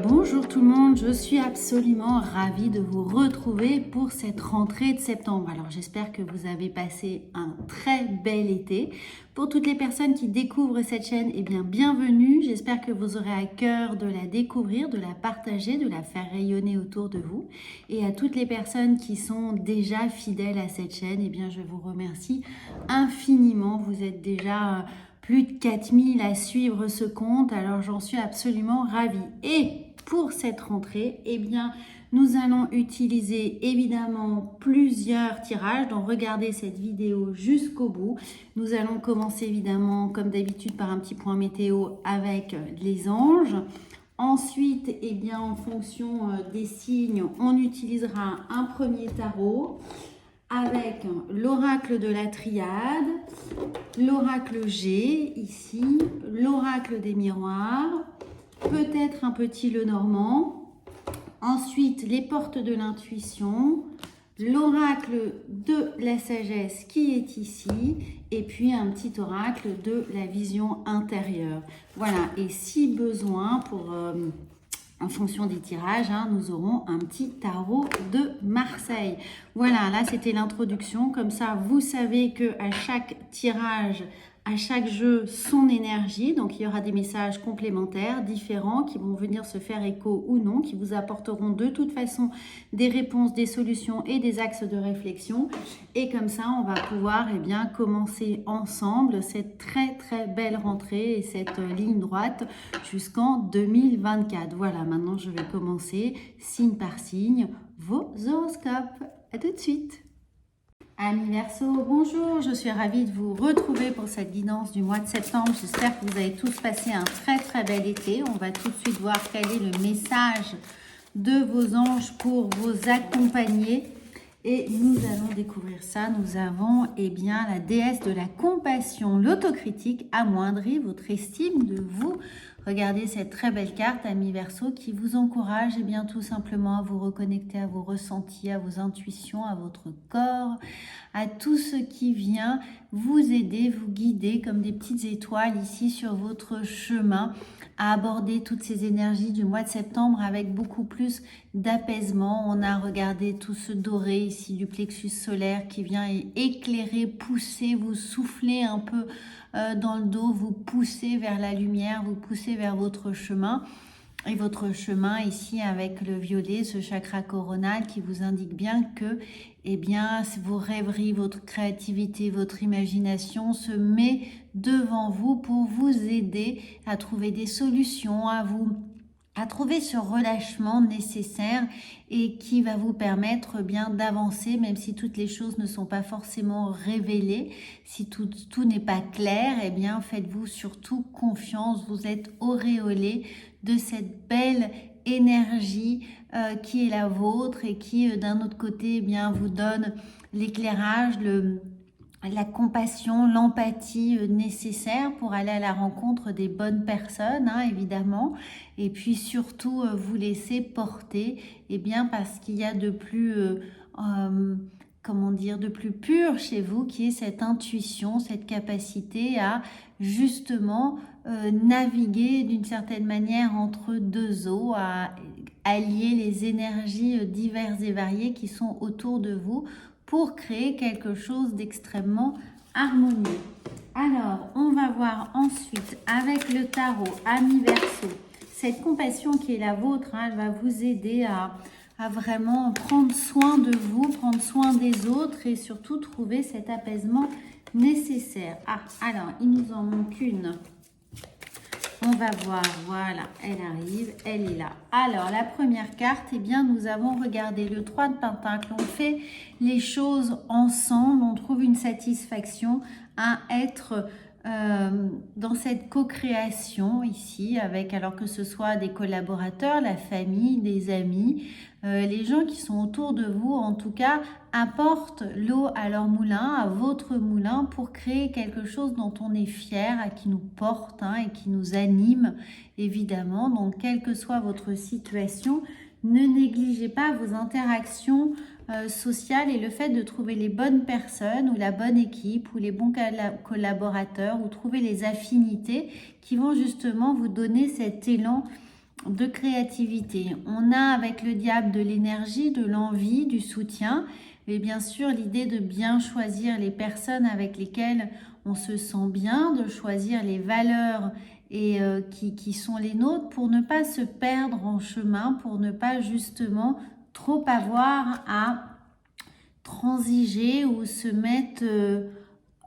Bonjour tout le monde, je suis absolument ravie de vous retrouver pour cette rentrée de septembre. Alors j'espère que vous avez passé un très bel été. Pour toutes les personnes qui découvrent cette chaîne, eh bien bienvenue. J'espère que vous aurez à cœur de la découvrir, de la partager, de la faire rayonner autour de vous. Et à toutes les personnes qui sont déjà fidèles à cette chaîne, eh bien je vous remercie infiniment. Vous êtes déjà plus de 4000 à suivre ce compte, alors j'en suis absolument ravie. Et pour cette rentrée, eh bien, nous allons utiliser évidemment plusieurs tirages, donc regardez cette vidéo jusqu'au bout. Nous allons commencer évidemment comme d'habitude par un petit point météo avec les anges. Ensuite, eh bien, en fonction des signes, on utilisera un premier tarot avec l'oracle de la triade, l'oracle G ici, l'oracle des miroirs, peut-être un petit Lenormand, ensuite les portes de l'intuition, l'oracle de la sagesse qui est ici, et puis un petit oracle de la vision intérieure. Voilà, et si besoin, en fonction des tirages, nous aurons un petit tarot de Marseille. Voilà, là c'était l'introduction. Comme ça, vous savez que à chaque tirage, à chaque jeu, son énergie. Donc il y aura des messages complémentaires, différents, qui vont venir se faire écho ou non, qui vous apporteront de toute façon des réponses, des solutions et des axes de réflexion. Et comme ça, on va pouvoir commencer ensemble cette très très belle rentrée et cette ligne droite jusqu'en 2024. Voilà, maintenant je vais commencer signe par signe vos horoscopes. À tout de suite. Amis Verseau, bonjour, je suis ravie de vous retrouver pour cette guidance du mois de septembre. J'espère que vous avez tous passé un très très bel été. On va tout de suite voir quel est le message de vos anges pour vous accompagner. Et nous allons découvrir ça. Nous avons la déesse de la compassion, l'autocritique amoindrit votre estime de vous. Regardez cette très belle carte, Amis Verseau, qui vous encourage tout simplement à vous reconnecter à vos ressentis, à vos intuitions, à votre corps, à tout ce qui vient vous aider, vous guider comme des petites étoiles ici sur votre chemin, à aborder toutes ces énergies du mois de septembre avec beaucoup plus d'apaisement. On a regardé tout ce doré ici du plexus solaire qui vient éclairer, pousser, vous souffler un peu dans le dos, vous pousser vers la lumière, vous pousser vers votre chemin. Et votre chemin ici avec le violet, ce chakra coronal qui vous indique bien que vos rêveries, votre créativité, votre imagination se met devant vous pour vous aider à trouver des solutions, à trouver ce relâchement nécessaire et qui va vous permettre d'avancer, même si toutes les choses ne sont pas forcément révélées, si tout n'est pas clair, faites-vous surtout confiance, vous êtes auréolé de cette belle énergie qui est la vôtre et qui d'un autre côté vous donne l'éclairage, la compassion, l'empathie nécessaire pour aller à la rencontre des bonnes personnes, évidemment, et puis surtout vous laisser porter, parce qu'il y a de plus, de plus pur chez vous, qui est cette intuition, cette capacité à justement naviguer d'une certaine manière entre deux eaux, à allier les énergies diverses et variées qui sont autour de vous, pour créer quelque chose d'extrêmement harmonieux. Alors, on va voir ensuite avec le tarot Amis Verseau, cette compassion qui est la vôtre, elle va vous aider à vraiment prendre soin de vous, prendre soin des autres et surtout trouver cet apaisement nécessaire. Alors, il nous en manque une. On va voir, voilà, elle arrive, elle est là. Alors, la première carte, nous avons regardé le 3 de Pentacle. On fait les choses ensemble, on trouve une satisfaction à être dans cette co-création ici, alors que ce soit des collaborateurs, la famille, des amis, les gens qui sont autour de vous, en tout cas, apportent l'eau à leur moulin, à votre moulin, pour créer quelque chose dont on est fier, qui nous porte et qui nous anime, évidemment. Donc, quelle que soit votre situation, ne négligez pas vos interactions sociales et le fait de trouver les bonnes personnes ou la bonne équipe ou les bons collaborateurs ou trouver les affinités qui vont justement vous donner cet élan de créativité. On a avec le diable de l'énergie, de l'envie, du soutien, mais bien sûr l'idée de bien choisir les personnes avec lesquelles on se sent bien, de choisir les valeurs et qui sont les nôtres pour ne pas se perdre en chemin, pour ne pas justement trop avoir à transiger ou se mettre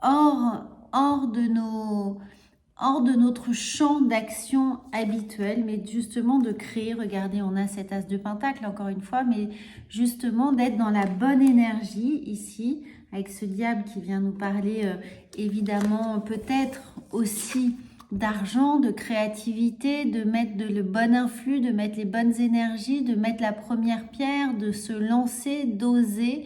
hors de notre champ d'action habituel, mais justement de créer, regardez, on a cet as de pentacle encore une fois, mais justement d'être dans la bonne énergie ici, avec ce diable qui vient nous parler évidemment peut-être aussi d'argent, de créativité, de mettre le bon influx, de mettre les bonnes énergies, de mettre la première pierre, de se lancer, d'oser,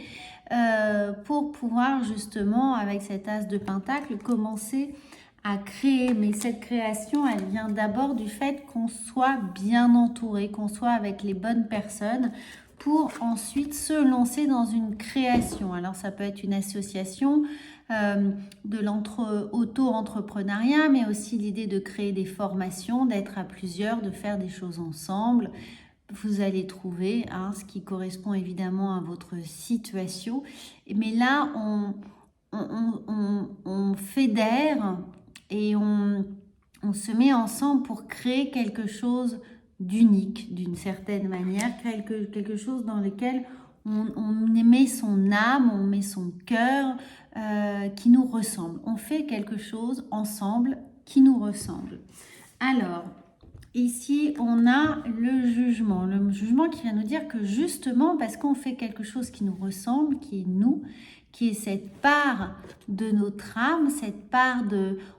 pour pouvoir justement, avec cet as de pentacle, commencer à créer. Mais cette création, elle vient d'abord du fait qu'on soit bien entouré, qu'on soit avec les bonnes personnes pour ensuite se lancer dans une création. Alors ça peut être une association, de l'auto-entrepreneuriat, mais aussi l'idée de créer des formations, d'être à plusieurs, de faire des choses ensemble. Vous allez trouver ce qui correspond évidemment à votre situation. Mais là, on fédère et on se met ensemble pour créer quelque chose d'unique, d'une certaine manière, quelque chose dans lequel on met son âme, on met son cœur, qui nous ressemble. On fait quelque chose ensemble qui nous ressemble. Alors, ici, on a le jugement qui vient nous dire que justement, parce qu'on fait quelque chose qui nous ressemble, qui est nous, qui est cette part de notre âme, cette part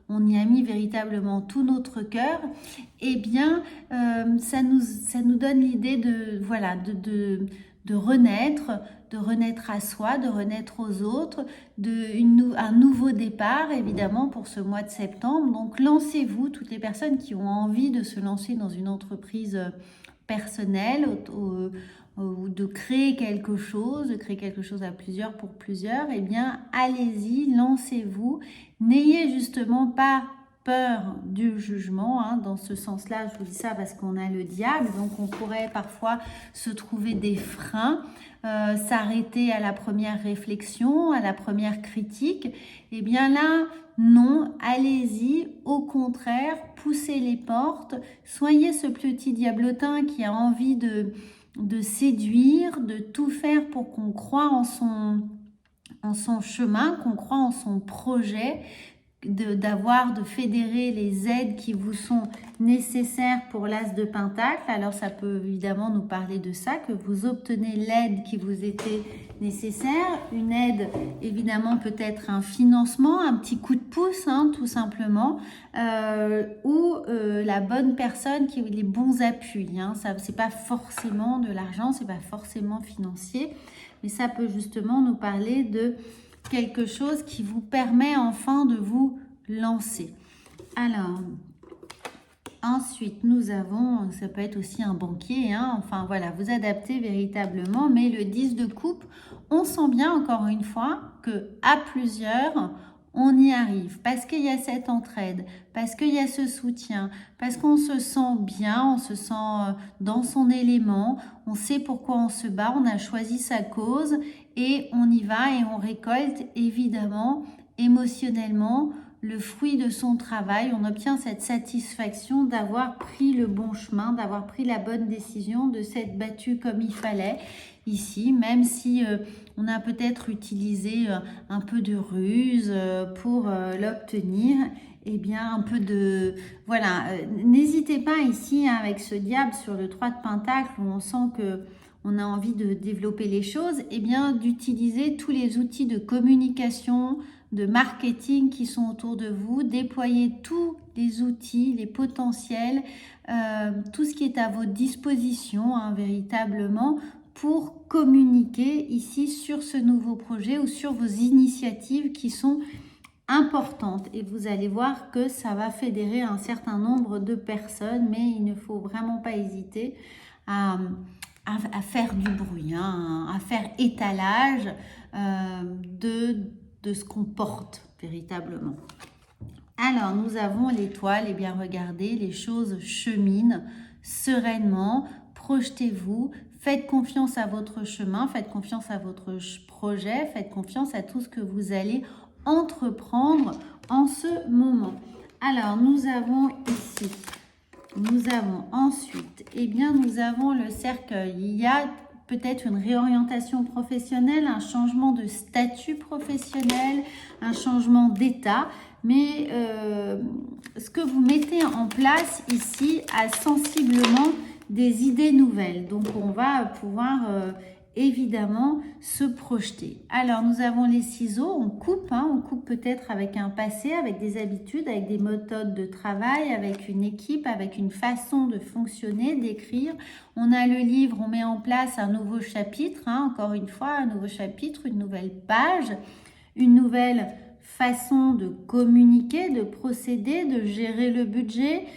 on y a mis véritablement tout notre cœur, eh bien, ça nous donne l'idée de renaître à soi, de renaître aux autres, un nouveau départ, évidemment, pour ce mois de septembre. Donc, lancez-vous, toutes les personnes qui ont envie de se lancer dans une entreprise personnelle, ou de créer quelque chose à plusieurs pour plusieurs, eh bien, allez-y, lancez-vous. N'ayez justement pas peur du jugement, dans ce sens-là, je vous dis ça parce qu'on a le diable, donc on pourrait parfois se trouver des freins, s'arrêter à la première réflexion, à la première critique. Eh bien là, non, allez-y, au contraire, poussez les portes, soyez ce petit diablotin qui a envie de séduire, de tout faire pour qu'on croie en son chemin, qu'on croie en son projet, de fédérer les aides qui vous sont nécessaires pour l'as de pentacle. Alors ça peut évidemment nous parler de ça, que vous obtenez l'aide qui vous était nécessaire, une aide évidemment peut-être un financement, un petit coup de pouce, tout simplement, ou la bonne personne qui les bons appuis. Ça c'est pas forcément de l'argent, c'est pas forcément financier, mais ça peut justement nous parler de quelque chose qui vous permet enfin de vous lancer. Alors, ensuite, nous avons, ça peut être aussi un banquier, enfin voilà, vous adaptez véritablement, mais le 10 de coupe, on sent bien encore une fois que à plusieurs, on y arrive, parce qu'il y a cette entraide, parce qu'il y a ce soutien, parce qu'on se sent bien, on se sent dans son élément, on sait pourquoi on se bat, on a choisi sa cause et on y va et on récolte évidemment émotionnellement le fruit de son travail. On obtient cette satisfaction d'avoir pris le bon chemin, d'avoir pris la bonne décision, de s'être battu comme il fallait ici, même si on a peut-être utilisé un peu de ruse pour l'obtenir. Eh bien, un peu de... Voilà, n'hésitez pas ici avec ce diable sur le 3 de pentacle où on sent que on a envie de développer les choses, eh bien, d'utiliser tous les outils de communication, de marketing qui sont autour de vous, déployer tous les outils, les potentiels, tout ce qui est à votre disposition, véritablement, pour communiquer ici sur ce nouveau projet ou sur vos initiatives qui sont importante et vous allez voir que ça va fédérer un certain nombre de personnes, mais il ne faut vraiment pas hésiter à faire du bruit, à faire étalage de ce qu'on porte véritablement. Alors, nous avons l'étoile, et bien regardez, les choses cheminent sereinement, projetez-vous, faites confiance à votre chemin, faites confiance à votre projet, faites confiance à tout ce que vous allez entreprendre en ce moment. Alors, nous avons ici, nous avons ensuite, nous avons le cercueil. Il y a peut-être une réorientation professionnelle, un changement de statut professionnel, un changement d'état. Mais ce que vous mettez en place ici a sensiblement des idées nouvelles. Donc, on va pouvoir évidemment se projeter. Alors, nous avons les ciseaux, on coupe peut-être avec un passé, avec des habitudes, avec des méthodes de travail, avec une équipe, avec une façon de fonctionner, d'écrire. On a le livre, on met en place un nouveau chapitre, encore une fois, un nouveau chapitre, une nouvelle page, une nouvelle façon de communiquer, de procéder, de gérer le budget.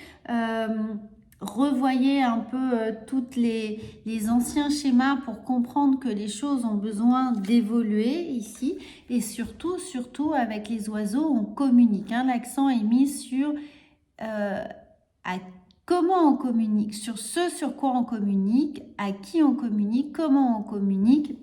Revoyez un peu toutes les anciens schémas pour comprendre que les choses ont besoin d'évoluer ici. Et surtout avec les oiseaux, on communique. L'accent est mis sur comment on communique, sur ce sur quoi on communique, à qui on communique, comment on communique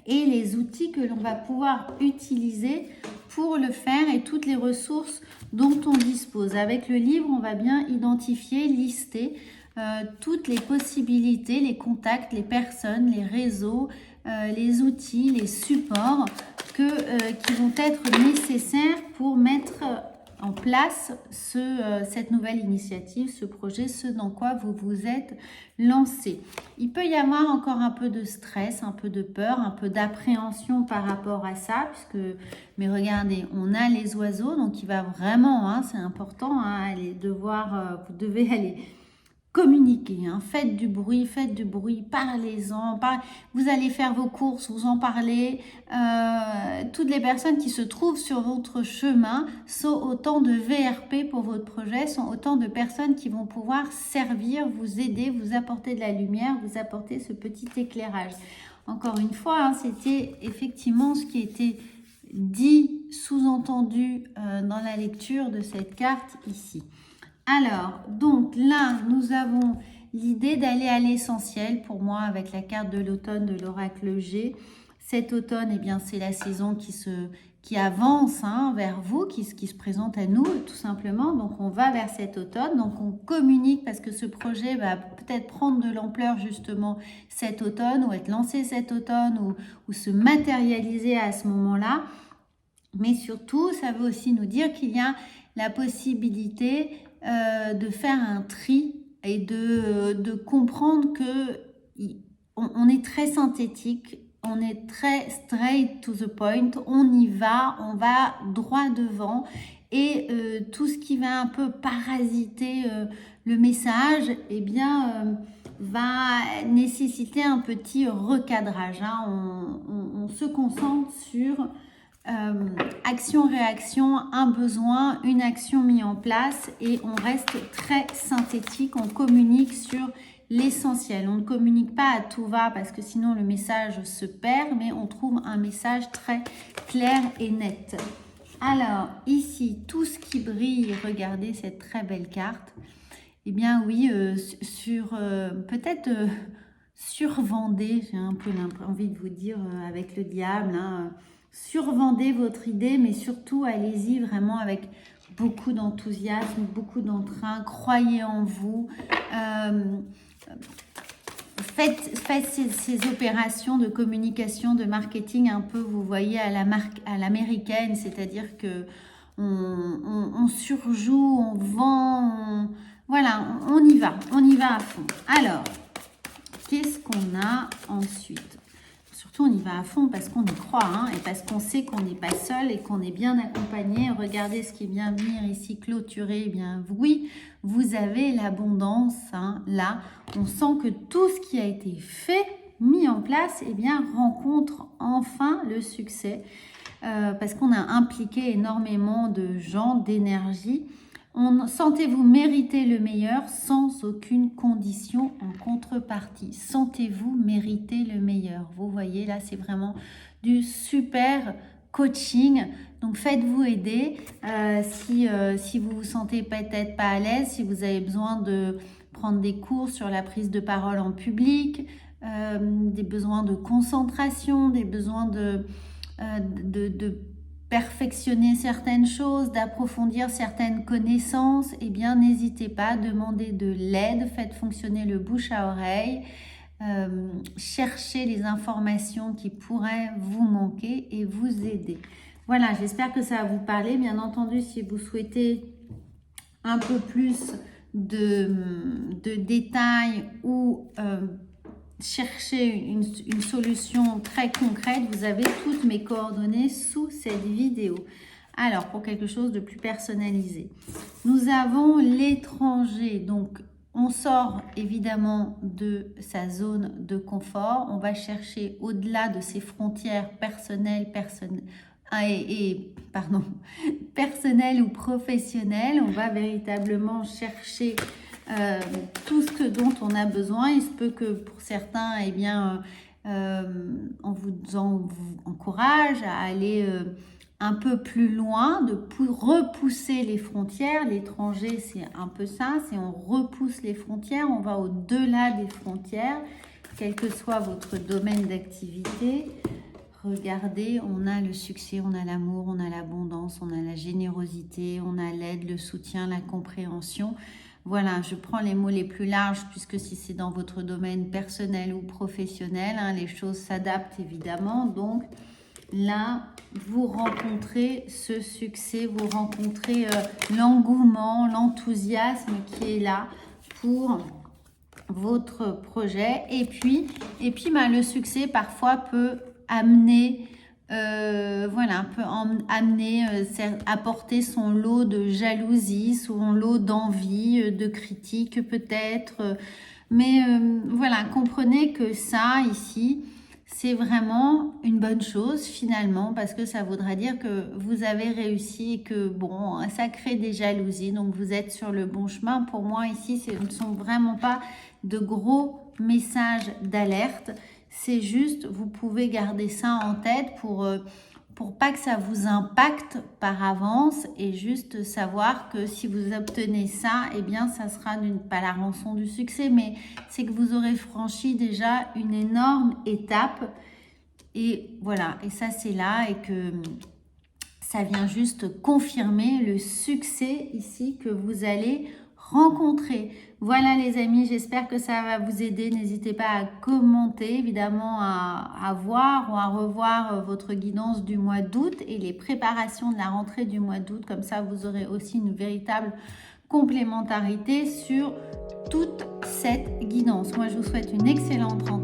et les outils que l'on va pouvoir utiliser pour le faire et toutes les ressources dont on dispose. Avec le livre, on va bien identifier, lister toutes les possibilités, les contacts, les personnes, les réseaux, les outils, les supports qui vont être nécessaires pour mettre en place cette nouvelle initiative, ce projet, ce dans quoi vous vous êtes lancé. Il peut y avoir encore un peu de stress, un peu de peur, un peu d'appréhension par rapport à ça, mais regardez, on a les oiseaux, donc il va vraiment, c'est important, vous devez aller communiquer, faites du bruit, parlez-en, vous allez faire vos courses, vous en parlez. Toutes les personnes qui se trouvent sur votre chemin sont autant de VRP pour votre projet, sont autant de personnes qui vont pouvoir servir, vous aider, vous apporter de la lumière, vous apporter ce petit éclairage. Encore une fois, c'était effectivement ce qui était dit, sous-entendu dans la lecture de cette carte ici. Alors, donc là, nous avons l'idée d'aller à l'essentiel pour moi avec la carte de l'automne de l'oracle G. Cet automne, c'est la saison qui avance vers vous, qui se présente à nous tout simplement. Donc, on va vers cet automne. Donc, on communique parce que ce projet va peut-être prendre de l'ampleur justement cet automne ou être lancé cet automne ou se matérialiser à ce moment-là. Mais surtout, ça veut aussi nous dire qu'il y a la possibilité de faire un tri et de comprendre que on est très synthétique, on est très straight to the point, on y va, on va droit devant et tout ce qui va un peu parasiter le message, va nécessiter un petit recadrage. On se concentre sur action-réaction, un besoin, une action mise en place et on reste très synthétique, on communique sur l'essentiel. On ne communique pas à tout va parce que sinon le message se perd, mais on trouve un message très clair et net. Alors ici, tout ce qui brille, regardez cette très belle carte. Peut-être survendez, j'ai un peu envie de vous dire avec le diable, survendez votre idée, mais surtout allez-y vraiment avec beaucoup d'enthousiasme, beaucoup d'entrain, croyez en vous. Faites ces opérations de communication, de marketing un peu, vous voyez, à l'américaine, c'est-à-dire que on surjoue, on vend, on y va à fond. Alors, qu'est-ce qu'on a ensuite ? Surtout, on y va à fond parce qu'on y croit et parce qu'on sait qu'on n'est pas seul et qu'on est bien accompagné. Regardez ce qui vient venir ici clôturer. Oui, vous avez l'abondance. Là, on sent que tout ce qui a été fait, mis en place, rencontre enfin le succès parce qu'on a impliqué énormément de gens, d'énergie. Sentez-vous mériter le meilleur sans aucune condition en contrepartie. Sentez-vous mériter le meilleur. Vous voyez, là, c'est vraiment du super coaching. Donc, faites-vous aider. Si vous vous sentez peut-être pas à l'aise, si vous avez besoin de prendre des cours sur la prise de parole en public, des besoins de concentration, des besoins de perfectionner certaines choses, d'approfondir certaines connaissances, eh bien n'hésitez pas, demandez de l'aide, faites fonctionner le bouche à oreille, cherchez les informations qui pourraient vous manquer et vous aider. Voilà, j'espère que ça va vous parler. Bien entendu, si vous souhaitez un peu plus de détails ou chercher une solution très concrète, vous avez toutes mes coordonnées sous cette vidéo. Alors, pour quelque chose de plus personnalisé, nous avons l'étranger. Donc, on sort évidemment de sa zone de confort. On va chercher au-delà de ses frontières personnelles ou professionnelles. On va véritablement chercher tout ce dont on a besoin. Il se peut que pour certains, eh bien, on vous encourage à aller un peu plus loin, de repousser les frontières. L'étranger, c'est un peu ça, c'est on repousse les frontières, on va au-delà des frontières, quel que soit votre domaine d'activité. Regardez, on a le succès, on a l'amour, on a l'abondance, on a la générosité, on a l'aide, le soutien, la compréhension. Voilà, je prends les mots les plus larges puisque si c'est dans votre domaine personnel ou professionnel, les choses s'adaptent évidemment. Donc là, vous rencontrez ce succès, vous rencontrez l'engouement, l'enthousiasme qui est là pour votre projet. Et puis le succès parfois peut amener, apporter son lot de jalousie, son lot d'envie, de critiques peut-être. Mais voilà, comprenez que ça ici, c'est vraiment une bonne chose finalement parce que ça voudra dire que vous avez réussi et que bon, ça crée des jalousies. Donc vous êtes sur le bon chemin. Pour moi ici, ce ne sont vraiment pas de gros messages d'alerte. C'est juste, vous pouvez garder ça en tête pour pas que ça vous impacte par avance et juste savoir que si vous obtenez ça, eh bien ça sera pas la rançon du succès, mais c'est que vous aurez franchi déjà une énorme étape et voilà, et ça c'est là et que ça vient juste confirmer le succès ici que vous allez rencontrer. Voilà les amis, j'espère que ça va vous aider. N'hésitez pas à commenter, évidemment à voir ou à revoir votre guidance du mois d'août et les préparations de la rentrée du mois d'août. Comme ça, vous aurez aussi une véritable complémentarité sur toute cette guidance. Moi, je vous souhaite une excellente rentrée.